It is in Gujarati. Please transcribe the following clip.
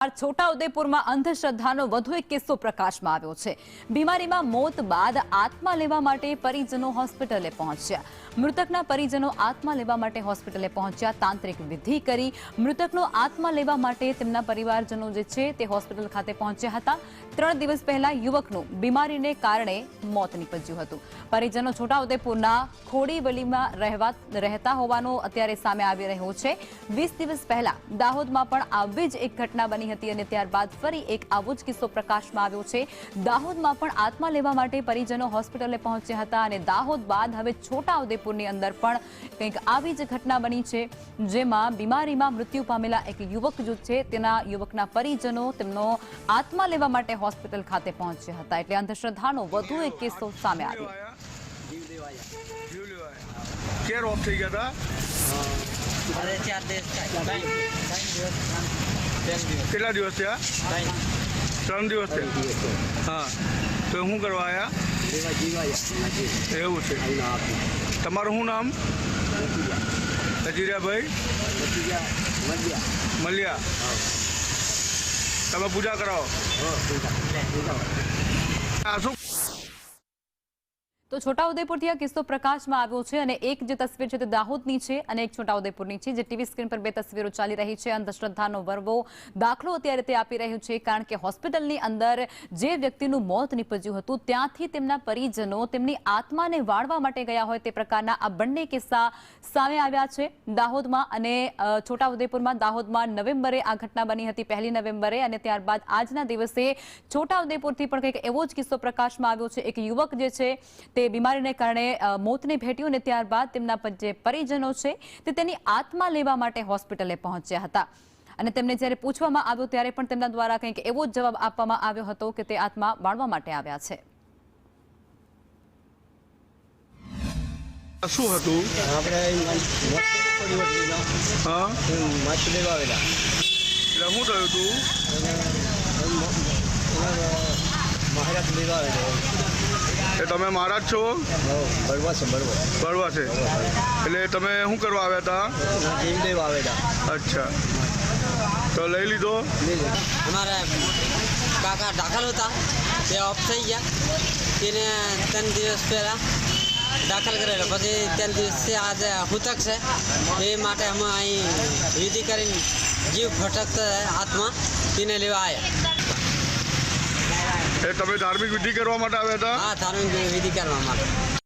છોટાઉદેપુરમાં અંધશ્રદ્ધાનો વધુ એક કિસ્સો પ્રકાશમાં આવ્યો છે। બીમારીમાં મોત બાદ આત્મા લેવા માટે પરિજનો હોસ્પિટલે પહોંચ્યા। મૃતકના પરિજનો આત્મા લેવા માટે હોસ્પિટલે પહોંચ્યા। તાંત્રિક વિધિ કરી મૃતકનો આત્મા લેવા માટે તેમના પરિવારજનો જે છે તે હોસ્પિટલ ખાતે પહોંચ્યા હતા। 3 દિવસ પહેલા યુવકનું બીમારીને કારણે મોત નીપજ્યું હતું। પરિજનો છોટાઉદેપુરના ખોડીવલીમાં રહેતા હોવાનો અત્યારે સામે આવી રહ્યો છે। 20 દિવસ પહેલા દાહોદમાં પણ આવી જ એક ઘટના બની હતી અને ત્યારબાદ ફરી એક આવો જ કિસ્સો પ્રકાશમાં આવ્યો છે। દાહોદમાં પણ આત્મા લેવા માટે પરિજનો હોસ્પિટલે પહોંચ્યા હતા અને દાહોદ બાદ હવે છોટાઉદેપુરની અંદર પણ કંઈક આવી જ ઘટના બની છે, જેમાં બીમારીમાં મૃત્યુ પામેલા એક યુવક જો છે તેના યુવકના પરિજનો તેમનો આત્મા લેવા માટે હોસ્પિટલ ખાતે પહોંચ્યા હતા। એટલે અંધશ્રદ્ધાનો વધુ એક કિસ્સો સામે આવ્યો। क्या ऑफ થઈ ગયા હતા? अरे 4 દિવસ કેટલા દિવસ થયા? 3 દિવસ થયા। હા, તો શું કરવા આવ્યા? એવું છે। તમારું શું નામ? નજીરિયાભાઈ મલિયા। તમે પૂજા કરાવો? આ શું? તો છોટાઉદેપુરથી આ કિસ્સો પ્રકાશમાં આવ્યો છે અને એક જે તસવીર છે તે દાહોદની છે અને એક છોટાઉદેપુરની છે। જે ટીવી સ્ક્રીન પર બે તસવીરો ચાલી રહી છે। અંધશ્રદ્ધાનો વર્વો દાખલો અત્યારે તે આપી રહ્યું છે, કારણ કે હોસ્પિટલની અંદર જે વ્યક્તિનું મોત નીપજ્યું હતું ત્યાંથી તેમના પરિજનો તેમની આત્માને વાળવા માટે ગયા હોય તે પ્રકારના આ બંને કિસ્સા સામે આવ્યા છે દાહોદમાં અને છોટાઉદેપુરમાં। દાહોદમાં નવેમ્બરે આ ઘટના બની હતી, 1 નવેમ્બરે, અને ત્યારબાદ આજના દિવસે છોટાઉદેપુરથી પણ કંઈક એવો જ કિસ્સો પ્રકાશમાં આવ્યો છે। એક યુવક જે છે તે બીમારીને કારણે મોતને ભેટ્યું અને ત્યારબાદ તેમના જે પરિજનો છે તે તેની આત્મા લેવા માટે હોસ્પિટલે પહોંચ્યા હતા અને તેમને જ્યારે પૂછવામાં આવ્યું ત્યારે પણ તેમના દ્વારા કંઈક એવો જ જવાબ આપવામાં આવ્યો હતો કે તે આત્મા બાળવા માટે આવ્યા છે। શું હતું? આપણે હા, મત લેવા આવેલા। એટલે શું થયું હતું? મહારાજ લેવા આવેલા। એ તમે મહારાજ છો? બળવા છે, બળવા છે। એટલે તમે શું કરવા આવ્યા હતા? જીવ લેવા આવેલા। અચ્છા, તો લઈ લીધો? અમારા કાકા દાખલ હતા, તે ઓફ થઈ ગયા। તેને 3 દિવસ પહેલાં દાખલ કરેલો, પછી 3 દિવસથી આજે હૂતક છે એ માટે અમે અહીં વિધિ કરીને જીવ ફટકતો આત્મા તેને લેવા આવ્યા। એ તમે ધાર્મિક વિધિ કરવા માટે આવ્યા હતા? હા, ધાર્મિક વિધિ કરવા માટે।